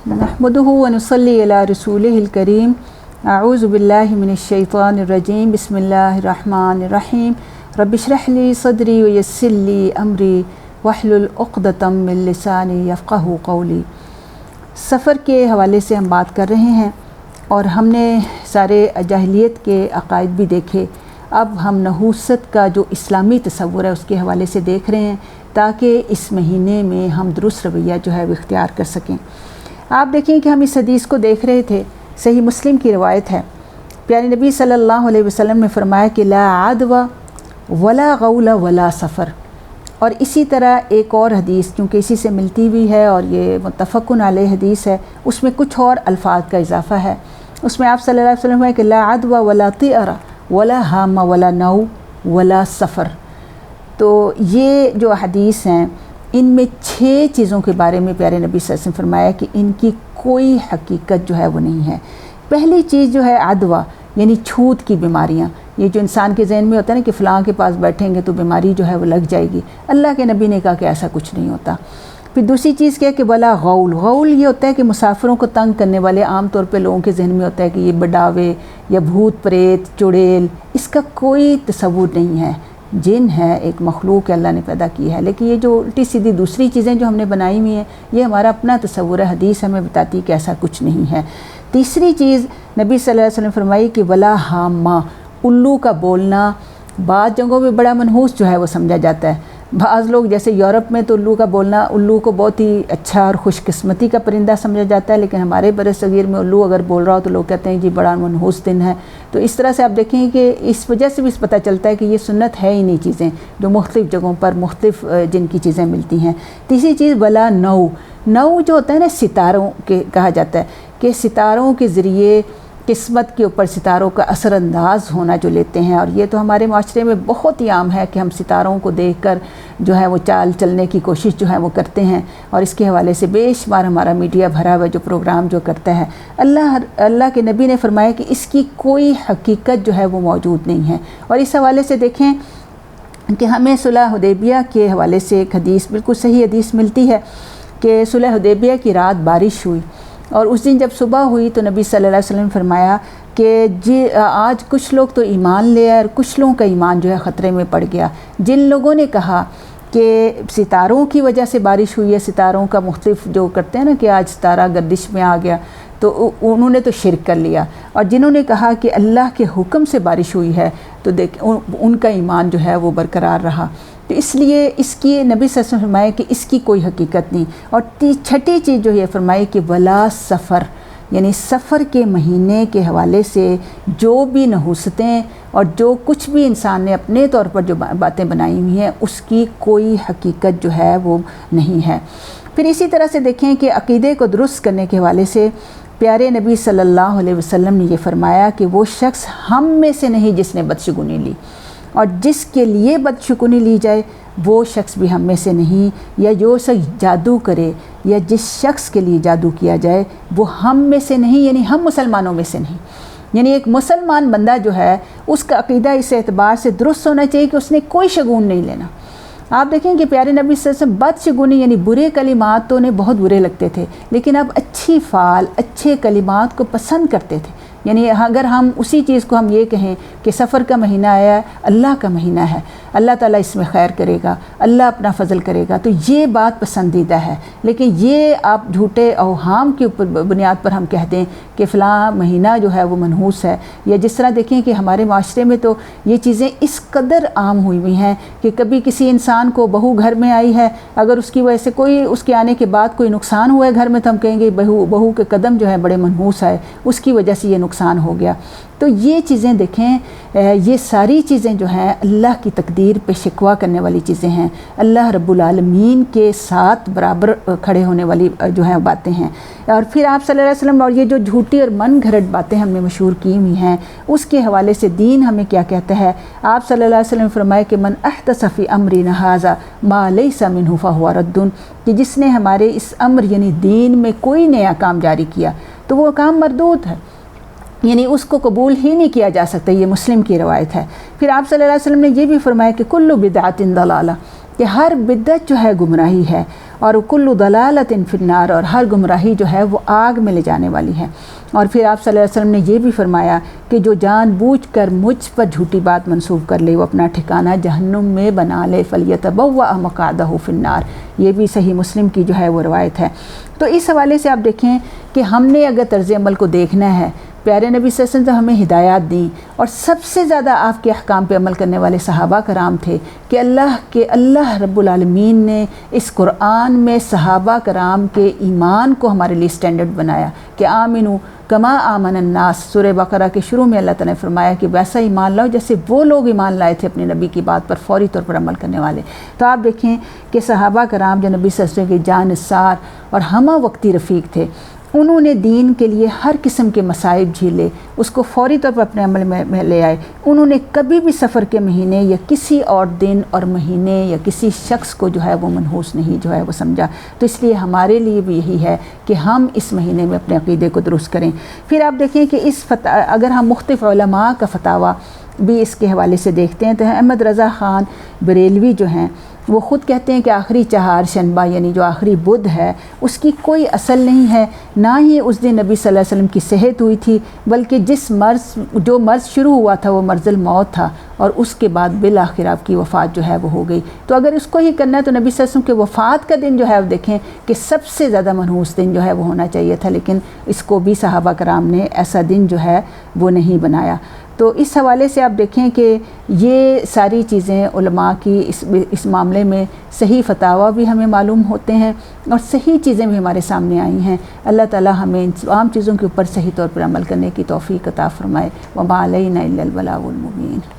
नहमदुहु व नुसल्ली अला रसूलिहिल करीम। अऊज़ु बिल्लाहि मिनश शैतानिर रजीम। बिस्मिल्लाहिर रहमानिर रहीम। रब्बिश्रह ली सदरी व यस्सिर ली अमरी वहलुल उक़दतम मिन लिसानी यफ़क़हू क़ौली। सफ़र के हवाले से हम बात कर रहे हैं और हमने सारे जाहिलियत के अक़ाइद भी देखे। अब हम नहूसत का जो इस्लामी तसव्वुर है उसके हवाले से देख रहे हैं ताकि इस महीने में हम दुरुस्त रवैया जो है वो इख्तियार कर सकें। आप देखें कि हम इस हदीस को देख रहे थे, सही मुस्लिम की रवायत है। प्यारे नबी सल्लल्लाहु अलैहि वसल्लम ने फरमाया कि ला आदवा वला गौला वला सफ़र। और इसी तरह एक और हदीस क्योंकि इसी से मिलती हुई है और ये मुत्तफ़क़ुन अलैह हदीस है, उसमें कुछ और अल्फाज का इजाफ़ा है। उसमें आप सल्लल्लाहु अलैहि वसल्लम है कि ला आदवा वला तिअरा वला हामा वला नौ वला सफ़र। तो ये जो हदीस हैं इनमें 6 चीज़ों के बारे में प्यारे नबी सल्लल्लाहु अलैहि वसल्लम फरमाया कि इनकी कोई हकीकत जो है वो नहीं है। पहली चीज़ जो है अदवा यानी छूत की बीमारियाँ, ये जो इंसान के जहन में होता है ना कि फ़लाँ के पास बैठेंगे तो बीमारी जो है वो लग जाएगी। अल्लाह के नबी ने कहा कि ऐसा कुछ नहीं होता। फिर दूसरी चीज़ क्या है कि वला गौल। गौल ये होता है कि मुसाफिरों को तंग करने वाले, आम तौर पे लोगों के जहन में होता है कि ये बडावे या भूत प्रेत चुड़ैल, इसका कोई तसव्वुर नहीं है। जिन है एक मखलूक अल्लाह ने पैदा की है, लेकिन ये जो उल्टी सीधी दूसरी चीज़ें जो हमने बनाई हुई हैं ये हमारा अपना तसव्वुर है। हदीस हमें बताती है कि ऐसा कुछ नहीं है। तीसरी चीज़ नबी सल्लल्लाहु अलैहि वसल्लम फरमाई कि वला हामा, उल्लू का बोलना बाद जगहों में बड़ा मनहूस जो है वो समझा जाता है। बाज़ लोग जैसे यूरोप में तो उल्लू का बोलना, उल्लू को बहुत ही अच्छा और खुशकिस्मती का परिंदा समझा जाता है, लेकिन हमारे बरसगीर में उल्लू अगर बोल रहा हो तो लोग कहते हैं जी बड़ा मनहूस दिन है। तो इस तरह से आप देखें कि इस वजह से भी पता चलता है कि ये सुन्नत है ही नहीं चीज़ें जो मुख्तलिफ़ जगहों पर मुख्तलिफ़ जिनकी चीज़ें मिलती हैं। तीसरी चीज़ वला नौ। नौ जो होता है ना सितारों के कहा जाता है कि सितारों के ज़रिए किस्मत के ऊपर सितारों का असरअंदाज होना जो लेते हैं। और ये तो हमारे माशरे में बहुत ही आम है कि हम सितारों को देखकर जो है वो चाल चलने की कोशिश जो है वो करते हैं और इसके हवाले से बेशुमार हमारा मीडिया भरा हुआ जो प्रोग्राम जो करता है। अल्लाह के नबी ने फरमाया कि इसकी कोई हकीकत जो है वो मौजूद नहीं है। और इस हवाले से देखें कि हमें सुलह हुदैबिया के हवाले से एक हदीस, बिल्कुल सही हदीस मिलती है कि सुलह हुदैबिया की रात बारिश हुई और उस दिन जब सुबह हुई तो नबी सल्लल्लाहु अलैहि वसल्लम ने फरमाया कि जी आज कुछ लोग तो ईमान ले आए और कुछ लोगों का ईमान जो है ख़तरे में पड़ गया। जिन लोगों ने कहा कि सितारों की वजह से बारिश हुई है, सितारों का मुख्तलिफ जो करते हैं ना कि आज सितारा गर्दिश में आ गया, तो उन्होंने तो शिरक कर लिया। और जिन्होंने कहा कि अल्लाह के हुक्म से बारिश हुई है तो देख उनका ईमान जो है वो बरकरार रहा। तो इसलिए इसकी नबी सल्लल्लाहु अलैहि वसल्लम ने फरमाया कि इसकी कोई हकीकत नहीं। और छठी चीज़ जो है फरमाई कि वला सफ़र, यानी सफ़र के महीने के हवाले से जो भी नहूसतें और जो कुछ भी इंसान ने अपने तौर पर जो बातें बनाई हुई हैं उसकी कोई हकीकत जो है वो नहीं है। फिर इसी तरह से देखें कि अक़ीदे को दुरुस्त करने के हवाले से प्यारे नबी सल्लल्लाहु अलैहि वसल्लम ने ये फरमाया कि वो शख्स हम में से नहीं जिसने बदशगुनी ली, और जिसके लिए बदशगुनी ली जाए वो शख्स भी हम में से नहीं, या जो शख्स जादू करे या जिस शख्स के लिए जादू किया जाए वो हम में से नहीं, यानी हम मुसलमानों में से नहीं। यानी एक मुसलमान बंदा जो है उसका अक़ीदा इस एतबार से दुरुस्त होना चाहिए कि उसने कोई शगुन नहीं लेना। आप देखें कि प्यारे नबी सल्लल्लाहु अलैहि वसल्लम बदशगुनी यानी बुरे कलिमात तो उन्हें बहुत बुरे लगते थे, लेकिन अब अच्छी फ़ाल अच्छे कलिमात को पसंद करते थे। यानी अगर हम उसी चीज़ को हम ये कहें कि सफ़र का महीना आया है, अल्लाह का महीना है, अल्लाह ताला इसमें खैर करेगा, अल्लाह अपना फ़ज़ल करेगा, तो ये बात पसंदीदा है। लेकिन ये आप झूठे अवहाम के ऊपर बुनियाद पर हम कह दें कि फ़लाँ महीना जो है वो मनहूस है, या जिस तरह देखें कि हमारे माशरे में तो ये चीज़ें इस कदर आम हुई हुई हैं कि कभी किसी इंसान को बहू घर में आई है, अगर उसकी वजह से कोई उसके आने के बाद कोई नुकसान हुआ है घर में तो हम कहेंगे बहू के कदम जो है बड़े मनहूस आए, उसकी वजह से ये नुकसान हो गया। तो ये चीज़ें देखें, ये सारी चीज़ें जो हैं अल्लाह की तकदीर पे शिकवा करने वाली चीज़ें हैं, अल्लाह रब्बुल आलमीन के साथ बराबर खड़े होने वाली जो है बातें हैं। और फिर आप सल्लल्लाहु अलैहि वसल्लम और ये जो झूठी और मन घड़त बातें हमने मशहूर की हुई हैं उसके हवाले से दीन हमें क्या कहता है। आप सल्लल्लाहु अलैहि वसल्लम ने फरमाया कि मन अहदस फ़ी अम्रिना हाज़ा मा लैसा मिन्हु फ़हुवा रद्दुन, कि जिसने हमारे इस अम्र यानी दीन में कोई नया काम जारी किया तो वो काम मरदूद है, यानी उसको कबूल ही नहीं किया जा सकता। ये मुस्लिम की रवायत है। फिर आप सल्लल्लाहु अलैहि वसल्लम ने यह भी फरमाया कि कुल्लु बिदअतिन दलाला, کہ ہر بدعت جو ہے گمراہی ہے، اور کل ضلالۃ فی النار، اور ہر گمراہی جو ہے وہ آگ میں لے جانے والی ہے۔ اور پھر آپ صلی اللہ علیہ وسلم نے یہ بھی فرمایا کہ جو جان بوجھ کر مجھ پر جھوٹی بات منسوب کر لے وہ اپنا ٹھکانہ جہنم میں بنا لے، فلیتبوأ مقعدہ فی النار۔ یہ بھی صحیح مسلم کی جو ہے وہ روایت ہے۔ تو اس حوالے سے آپ دیکھیں کہ ہم نے اگر طرز عمل کو دیکھنا ہے، پیارے نبی صلی اللہ علیہ وسلم نے ہمیں ہدایات دیں، اور سب سے زیادہ آپ کے احکام پہ عمل کرنے والے صحابہ کرام تھے کہ اللہ رب العالمین نے اس قرآن میں صحابہ کرام کے ایمان کو ہمارے لیے سٹینڈرڈ بنایا کہ آمنو کما آمن الناس۔ سورہ بقرہ کے شروع میں اللہ تعالیٰ نے فرمایا کہ ویسا ایمان لاؤ جیسے وہ لوگ ایمان لائے تھے اپنے نبی کی بات پر فوری طور پر عمل کرنے والے۔ تو آپ دیکھیں کہ صحابہ کرام جو نبی صلی اللہ علیہ وسلم کے جانثار اور ہمہ وقتی رفیق تھے، انہوں نے دین کے لیے ہر قسم کے مصائب جھیلے، اس کو فوری طور پر اپنے عمل میں لے آئے۔ انہوں نے کبھی بھی سفر کے مہینے یا کسی اور دن اور مہینے یا کسی شخص کو جو ہے وہ منحوس نہیں جو ہے وہ سمجھا۔ تو اس لیے ہمارے لیے بھی یہی ہے کہ ہم اس مہینے میں اپنے عقیدے کو درست کریں۔ پھر آپ دیکھیں کہ اگر ہم مختلف علماء کا فتاویٰ بھی اس کے حوالے سے دیکھتے ہیں تو احمد رضا خان بریلوی جو ہیں وہ خود کہتے ہیں کہ آخری چہار شنبہ یعنی جو آخری بدھ ہے اس کی کوئی اصل نہیں ہے، نہ ہی اس دن نبی صلی اللہ علیہ وسلم کی صحت ہوئی تھی، بلکہ جو مرض شروع ہوا تھا وہ مرض الموت تھا، اور اس کے بعد بالآخر آپ کی وفات جو ہے وہ ہو گئی۔ تو اگر اس کو ہی کرنا ہے تو نبی صلی اللہ علیہ وسلم کے وفات کا دن جو ہے وہ دیکھیں کہ سب سے زیادہ منحوس دن جو ہے وہ ہونا چاہیے تھا، لیکن اس کو بھی صحابہ کرام نے ایسا دن جو ہے وہ نہیں بنایا۔ تو اس حوالے سے آپ دیکھیں کہ یہ ساری چیزیں علماء کی اس معاملے میں صحیح فتاویٰ بھی ہمیں معلوم ہوتے ہیں اور صحیح چیزیں بھی ہمارے سامنے آئی ہیں۔ اللہ تعالی ہمیں ان تمام چیزوں کے اوپر صحیح طور پر عمل کرنے کی توفیق عطا فرمائے۔ وما علینا الا البلاغ المبین۔